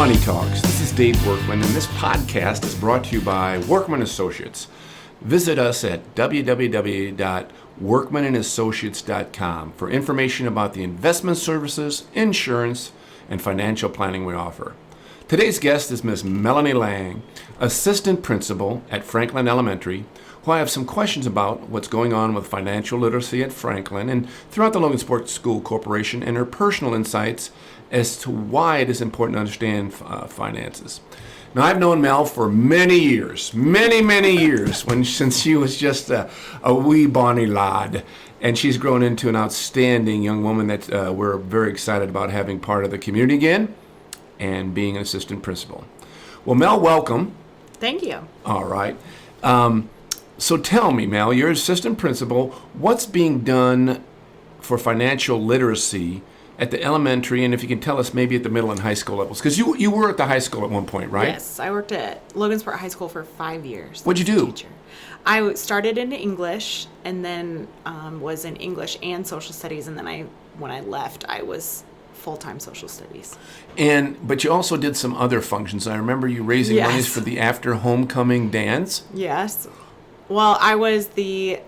Money Talks. This is Dave Workman, and this podcast is brought to you by Workman Associates. Visit us at www.workmanandassociates.com for information about the investment services, insurance, and financial planning we offer. Today's guest is Ms. Melanie Lang, Assistant Principal at Franklin Elementary, who I have some questions about what's going on with financial literacy at Franklin and throughout the Logansport School Corporation, and her personal insights as to why it is important to understand finances. Now, I've known Mel for many years, since she was just a wee bonny lad, and she's grown into an outstanding young woman that we're very excited about having part of the community again and being an assistant principal. Well, Mel, welcome. Thank you. All right. So tell me, Mel, you're assistant principal. What's being done for financial literacy at the elementary, and if you can tell us maybe at the middle and high school levels? Because you were at the high school at one point, right? Yes, I worked at Logansport High School for 5 years. What'd you do? Teacher. I started in English, and then was in English and social studies, and then when I left, I was full-time social studies. But you also did some other functions. I remember you raising monies for the after homecoming dance. Yes. Well, I was the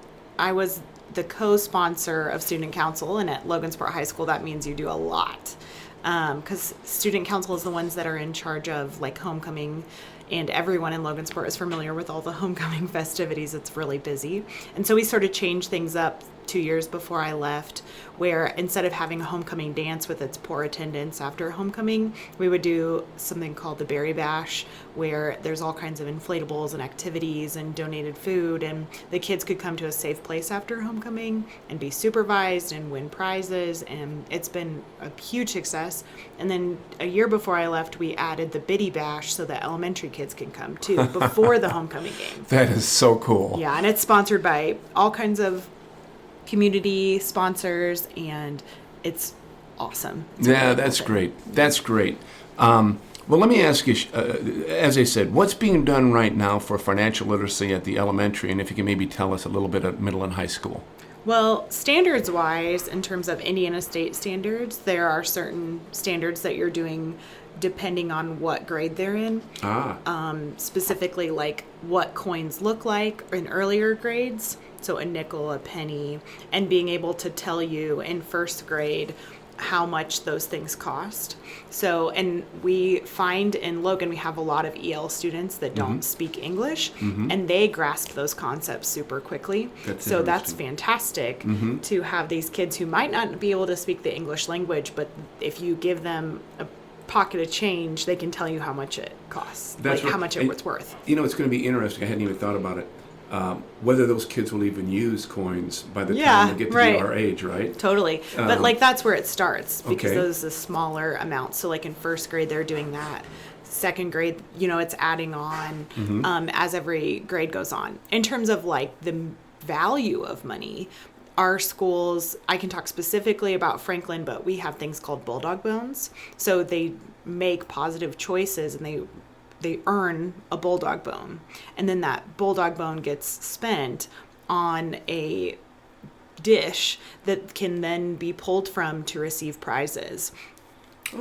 co-sponsor of student council, and at Logansport High School that means you do a lot, because student council is the ones that are in charge of like homecoming, and everyone in Logansport is familiar with all the homecoming festivities. It's really busy, and so we sort of changed things up 2 years before I left, where instead of having a homecoming dance with its poor attendance after homecoming, we would do something called the Berry Bash, where there's all kinds of inflatables and activities and donated food, and the kids could come to a safe place after homecoming and be supervised and win prizes, and it's been a huge success. And then a year before I left, we added the Biddy Bash so that elementary kids can come too before the homecoming game. That is so cool. Yeah, and it's sponsored by all kinds of community sponsors, and it's awesome. It's That's great. That's great. Well, let me ask you, as I said, what's being done right now for financial literacy at the elementary, and if you can maybe tell us a little bit at middle and high school? Well, standards-wise, in terms of Indiana state standards, there are certain standards that you're doing depending on what grade they're in. Specifically, like what coins look like in earlier grades, so a nickel, a penny, and being able to tell you in first grade how much those things cost. So, and we find in Logan, we have a lot of EL students that don't speak English, and they grasp those concepts super quickly. So that's fantastic to have these kids who might not be able to speak the English language, but if you give them a pocket of change, they can tell you how much it costs, how much it's worth. You know, it's going to be interesting. I hadn't even thought about it. Whether those kids will even use coins by the time they get to be our age, right? Totally. But like that's where it starts, because those are smaller amounts. So like in first grade, they're doing that. Second grade, it's adding on as every grade goes on. In terms of like the value of money, our schools, I can talk specifically about Franklin, but we have things called bulldog bones. So they make positive choices, and they earn a bulldog bone, and then that bulldog bone gets spent on a dish that can then be pulled from to receive prizes.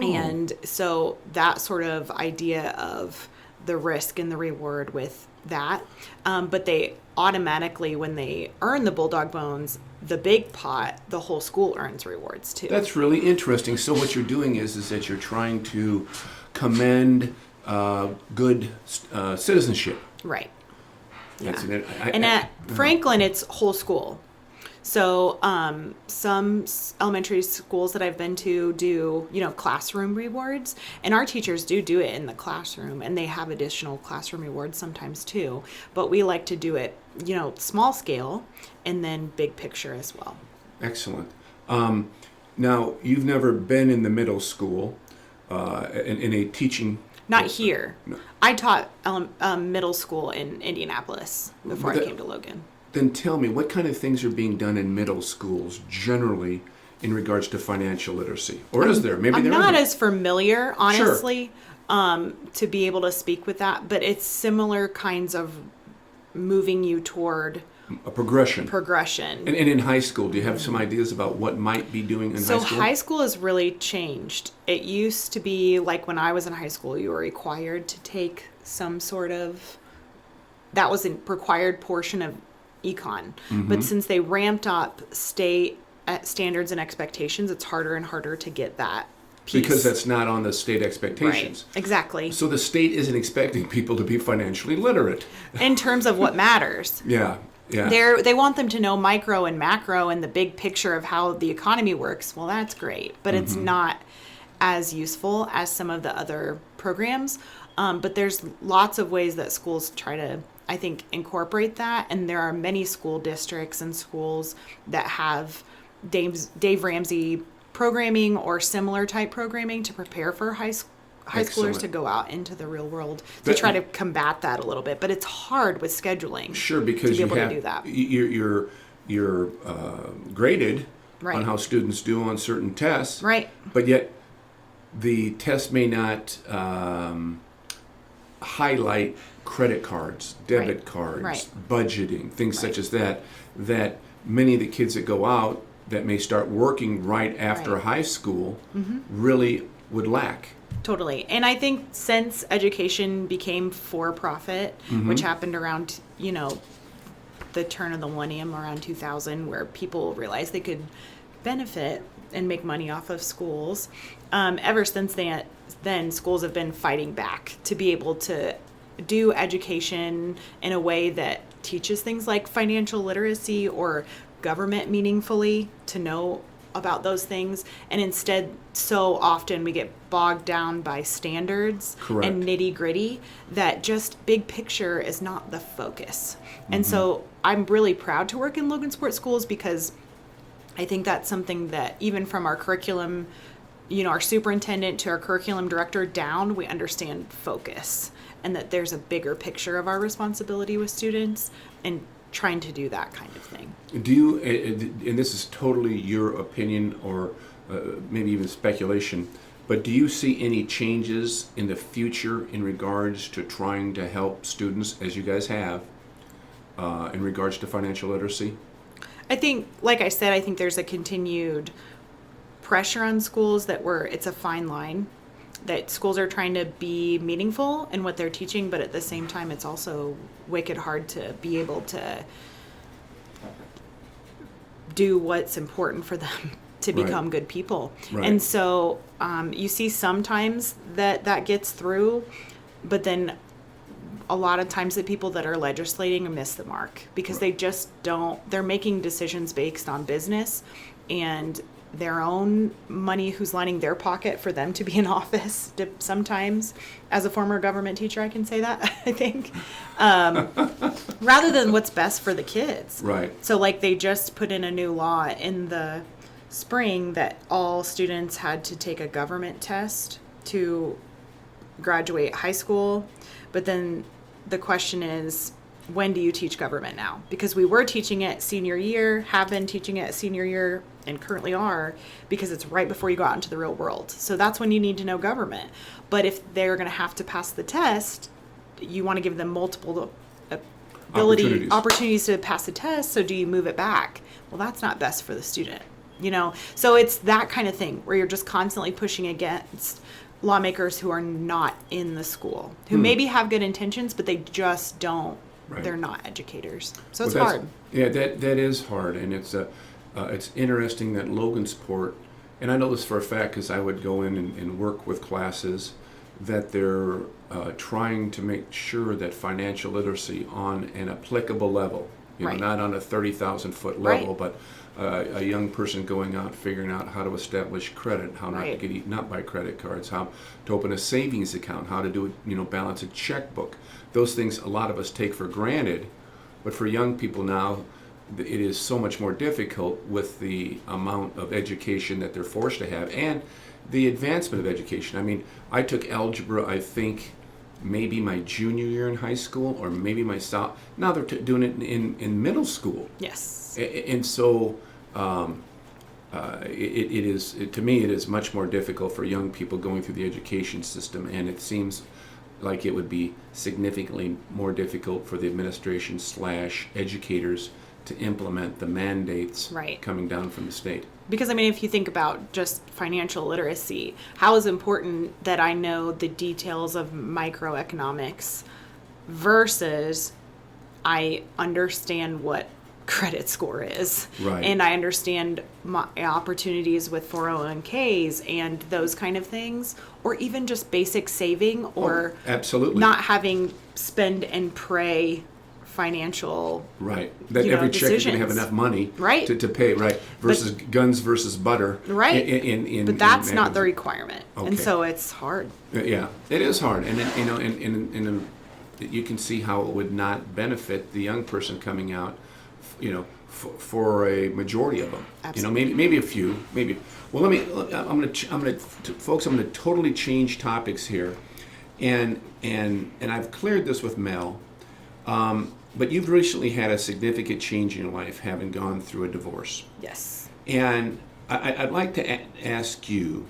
And so that sort of idea of the risk and the reward with that, but they automatically, when they earn the bulldog bones, the big pot, the whole school earns rewards too. That's really interesting. So what you're doing is that you're trying to commend good citizenship. Right. Yeah. And at Franklin, it's whole school. So some elementary schools that I've been to do, classroom rewards. And our teachers do it in the classroom, and they have additional classroom rewards sometimes too. But we like to do it, small scale and then big picture as well. Excellent. Now, you've never been in the middle school in a teaching... Not here. No. I taught middle school in Indianapolis before I came to Logan. Then tell me, what kind of things are being done in middle schools generally in regards to financial literacy? Or is there? Maybe I'm there not isn't. as familiar, honestly, to be able to speak with that, but it's similar kinds of moving you toward A progression. progression. And in high school, do you have some ideas about what might be doing in So high school? high school has really changed. It used to be like when I was in high school, you were required to take some sort of, that was a required portion of econ. But since they ramped up state standards and expectations, it's harder and harder to get that piece. Because that's not on the state expectations. Right, exactly. So the state isn't expecting people to be financially literate. In terms of what matters. Yeah. They want them to know micro and macro and the big picture of how the economy works. Well, that's great, but it's not as useful as some of the other programs. But there's lots of ways that schools try to, I think, incorporate that. And there are many school districts and schools that have Dave Ramsey programming or similar type programming to prepare for high schoolers to go out into the real world to try to combat that a little bit. But it's hard with scheduling. Sure, because to be able to do that. You're graded Right. on how students do on certain tests. Right. But yet the test may not highlight credit cards, debit cards, budgeting, things such as that many of the kids that go out that may start working right after high school really would lack. Totally. And I think since education became for-profit, which happened around, the turn of the millennium, around 2000, where people realized they could benefit and make money off of schools, ever since then, schools have been fighting back to be able to do education in a way that teaches things like financial literacy or government meaningfully, to know about those things. And instead, so often we get bogged down by standards and nitty gritty that just big picture is not the focus. And so I'm really proud to work in Logansport schools, because I think that's something that even from our curriculum, our superintendent to our curriculum director down, we understand focus and that there's a bigger picture of our responsibility with students and trying to do that kind of thing. Do you, and this is totally your opinion or maybe even speculation, but do you see any changes in the future in regards to trying to help students, as you guys have, in regards to financial literacy? I think, like I said, I think there's a continued pressure on schools it's a fine line, that schools are trying to be meaningful in what they're teaching, but at the same time, it's also wicked hard to be able to do what's important for them to become good people. And so you see sometimes that gets through, but then a lot of times the people that are legislating miss the mark, because they just they're making decisions based on business and their own money, who's lining their pocket for them to be in office. Sometimes, as a former government teacher, I can say that, I think, rather than what's best for the kids. Right. So like they just put in a new law in the spring that all students had to take a government test to graduate high school. But then the question is, when do you teach government now? Because we were teaching it senior year, have been teaching it senior year, and currently are, because it's right before you go out into the real world. So that's when you need to know government. But if they're going to have to pass the test, you want to give them multiple opportunities to pass the test. So do you move it back? Well, that's not best for the student, So it's that kind of thing where you're just constantly pushing against lawmakers who are not in the school, who maybe have good intentions, but they just don't. They're not educators. So it's hard. Yeah, that is hard. And it's interesting that Logansport, and I know this for a fact because I would go in and work with classes, that they're trying to make sure that financial literacy on an applicable level, not on a 30,000-foot level, but a young person going out, figuring out how to establish credit, how not to get eaten up by credit cards, how to open a savings account, how to do balance a checkbook. Those things a lot of us take for granted, but for young people now, it is so much more difficult with the amount of education that they're forced to have and the advancement of education. I mean, I took algebra, I think, maybe my junior year in high school or maybe my now they're doing it in middle school. Yes. And so to me, it is much more difficult for young people going through the education system, and it seems like it would be significantly more difficult for the administration / educators to implement the mandates Right. coming down from the state. Because, I mean, if you think about just financial literacy, how is it important that I know the details of microeconomics versus I understand what credit score is. Right. And I understand my opportunities with 401ks and those kind of things, or even just basic saving or absolutely not having spend and pray financial right that every check you're going to have enough money right. to pay right versus guns versus butter right but that's not the requirement. Okay. And so it's hard. Yeah, it is hard, and you know, and you can see how it would not benefit the young person coming out, you know, for a majority of them. Absolutely. You know, maybe a few, maybe. Well, folks, I'm gonna totally change topics here, and I've cleared this with Mel, but you've recently had a significant change in your life, having gone through a divorce. Yes. And I'd like to ask you,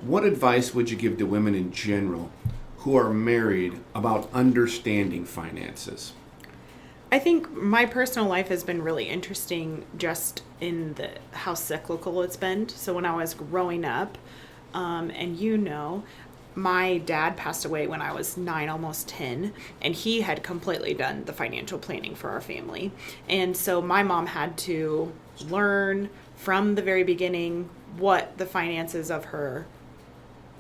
what advice would you give to women in general who are married about understanding finances? I think my personal life has been really interesting just in how cyclical it's been. So when I was growing up, and you know, my dad passed away when I was 9, almost 10, and he had completely done the financial planning for our family. And so my mom had to learn from the very beginning what the finances of her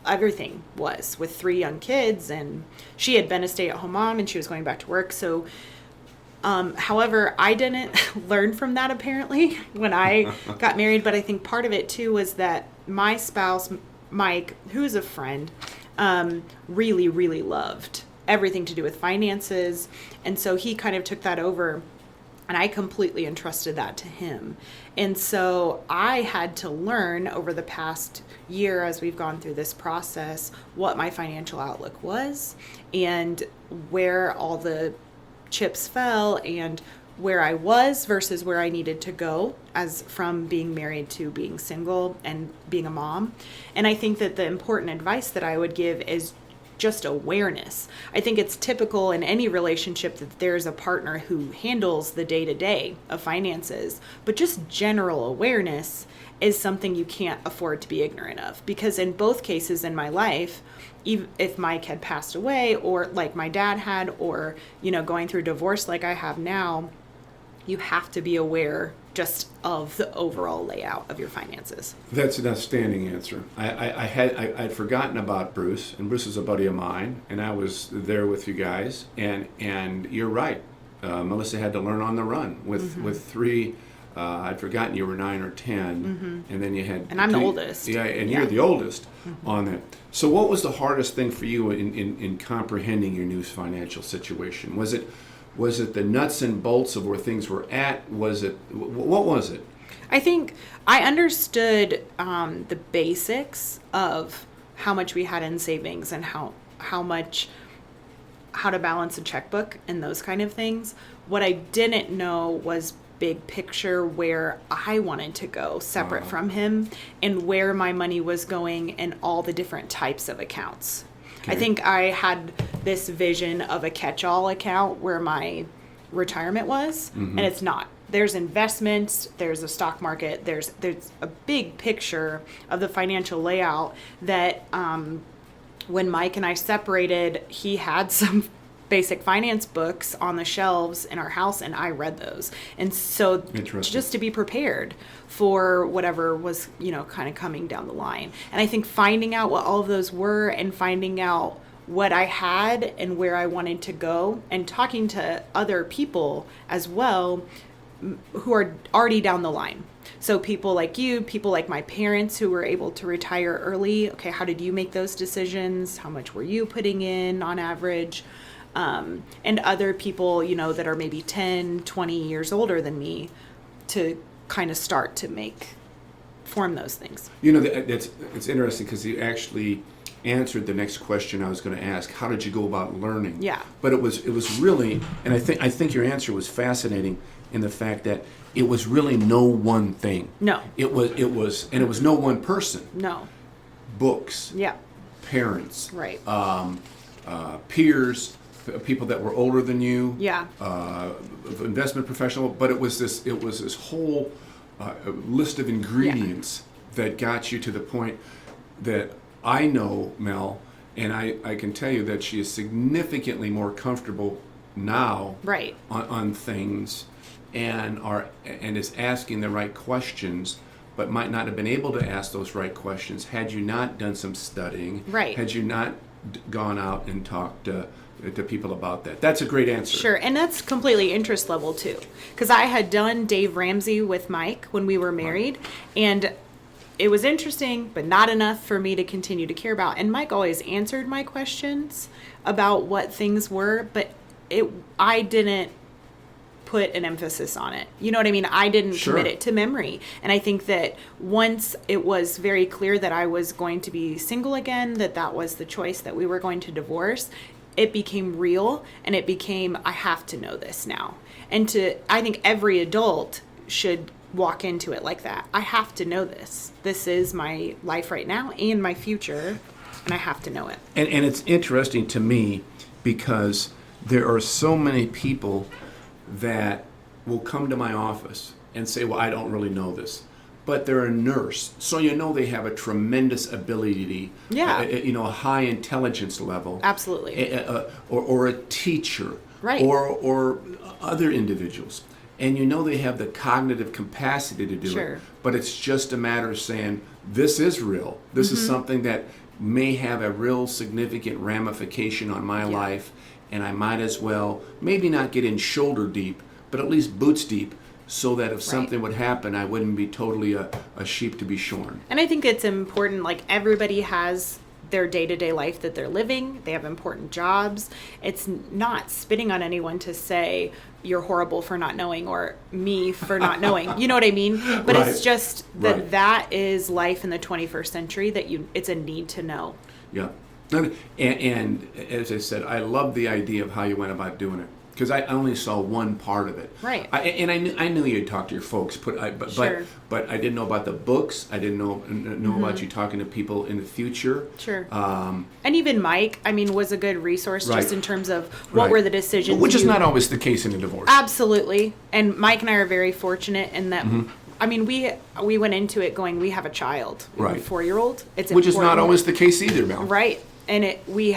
everything was with 3 young kids, and she had been a stay-at-home mom and she was going back to work. So however, I didn't learn from that apparently when I got married, but I think part of it too was that my spouse, Mike, who is a friend, really, really loved everything to do with finances. And so he kind of took that over, and I completely entrusted that to him. And so I had to learn over the past year, as we've gone through this process, what my financial outlook was and where all the chips fell and where I was versus where I needed to go, as from being married to being single and being a mom. And I think that the important advice that I would give is just awareness. I think it's typical in any relationship that there's a partner who handles the day-to-day of finances, but just general awareness is something you can't afford to be ignorant of. Because in both cases in my life, even if Mike had passed away, or like my dad had, or, you know, going through divorce like I have now, you have to be aware just of the overall layout of your finances. That's an outstanding answer. I'd forgotten about Bruce, and Bruce is a buddy of mine, and I was there with you guys, and you're right. Melissa had to learn on the run with 3. I'd forgotten you were 9 or 10, and then you had. And I'm the oldest. Yeah, and you're the oldest on that. So, what was the hardest thing for you in comprehending your new financial situation? Was it the nuts and bolts of where things were at? What was it? I think I understood the basics of how much we had in savings and how to balance a checkbook and those kind of things. What I didn't know was big picture, where I wanted to go separate from him, and where my money was going in all the different types of accounts. Okay. I think I had this vision of a catch-all account where my retirement was, and it's not. There's investments, there's a stock market, there's a big picture of the financial layout that when Mike and I separated, he had some basic finance books on the shelves in our house, and I read those. And so just to be prepared for whatever was, you know, kind of coming down the line. And I think finding out what all of those were and finding out what I had and where I wanted to go, and talking to other people as well who are already down the line. So people like you, people like my parents who were able to retire early. Okay, how did you make those decisions? How much were you putting in on average? And other people, you know, that are maybe 10, 20 years older than me, to kind of start to form those things. You know, it's interesting because you actually answered the next question I was going to ask. How did you go about learning? Yeah. But it was really, and I think your answer was fascinating in the fact that it was really no one thing. No. It was no one person. No. Books. Yeah. Parents. Right. peers, people that were older than you, Yeah. Investment professional, but it was this whole list of ingredients that got you to the point that I know Mel, and I can tell you that she is significantly more comfortable now Right. on things and is asking the right questions, but might not have been able to ask those right questions had you not done some studying, Right. had you not gone out and talked to people about that. That's a great answer. Sure, and that's completely interest level too. Because I had done Dave Ramsey with Mike when we were married, and it was interesting, but not enough for me to continue to care about. And Mike always answered my questions about what things were, but I didn't put an emphasis on it. You know what I mean? I didn't commit it to memory. And I think that once it was very clear that I was going to be single again, that was the choice, that we were going to divorce, it became real, and it became, I have to know this now. And I think every adult should walk into it like that. I have to know this. This is my life right now and my future, and I have to know it. And it's interesting to me because there are so many people that will come to my office and say, well, I don't really know this. But they're a nurse, so they have a tremendous ability, a high intelligence level. Absolutely. Or a teacher, right. or other individuals. And they have the cognitive capacity to do it. But it's just a matter of saying, this is real. This is something that may have a real significant ramification on my life, and I might as well maybe not get in shoulder deep, but at least boots deep, so that if something would happen, I wouldn't be totally a sheep to be shorn. And I think it's important, like everybody has their day-to-day life that they're living. They have important jobs. It's not spitting on anyone to say you're horrible for not knowing or me for not knowing. You know what I mean? But it's just that is life in the 21st century, that it's a need to know. Yeah. And as I said, I love the idea of how you went about doing it, because I only saw one part of it. Right. I knew you'd talk to your folks, but I didn't know about the books. I didn't know about you talking to people in the future. Sure. And even Mike, was a good resource just in terms of what were the decisions. Which is not always the case in a divorce. Absolutely. And Mike and I are very fortunate in that, we went into it going, we have a child, a 4-year-old. Which is not always the case either, Mel. Right. And we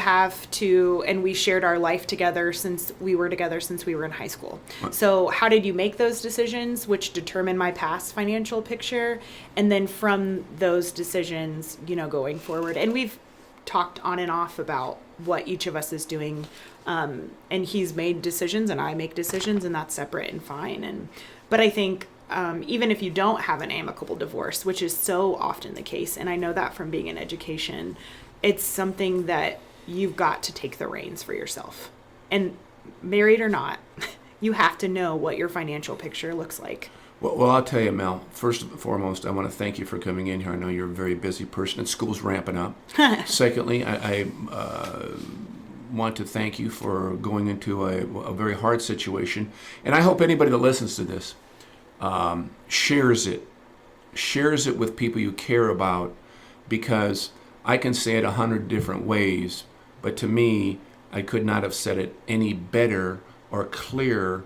shared our life together since we were in high school. Right. So how did you make those decisions, which determine my past financial picture? And then from those decisions, going forward. And we've talked on and off about what each of us is doing. And he's made decisions and I make decisions, and that's separate and fine. But I think even if you don't have an amicable divorce, which is so often the case, and I know that from being in education, it's something that you've got to take the reins for yourself. And married or not, you have to know what your financial picture looks like. Well, I'll tell you, Mel, first and foremost, I want to thank you for coming in here. I know you're a very busy person and school's ramping up. Secondly, I want to thank you for going into a very hard situation. And I hope anybody that listens to this shares it with people you care about, because I can say it 100 different ways, but to me, I could not have said it any better or clearer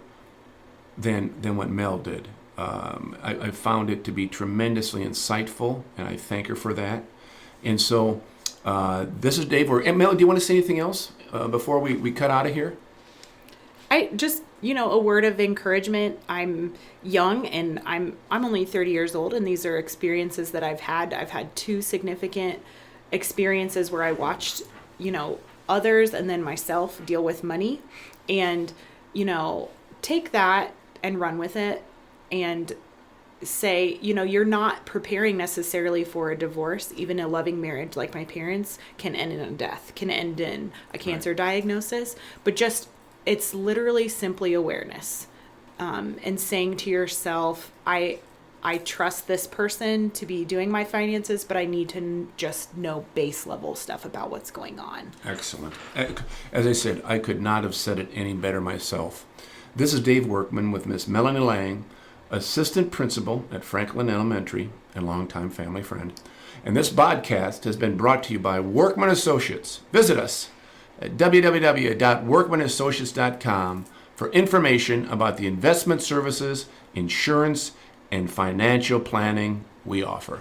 than what Mel did. I found it to be tremendously insightful, and I thank her for that. And so this is Dave. And Mel, do you want to say anything else before we cut out of here? I just, a word of encouragement. I'm young, and I'm only 30 years old, and these are experiences that I've had. I've had 2 significant experiences where I watched, others and then myself deal with money, and, take that and run with it and say, you're not preparing necessarily for a divorce. Even a loving marriage like my parents can end in a death, can end in a cancer diagnosis, but just, it's literally simply awareness, and saying to yourself, I trust this person to be doing my finances, but I need to just know base level stuff about what's going on. Excellent. As I said, I could not have said it any better myself. This is Dave Workman with Miss Melanie Lang, assistant principal at Franklin Elementary and longtime family friend. And this podcast has been brought to you by Workman Associates. Visit us at www.workmanassociates.com for information about the investment services, insurance, and financial planning we offer.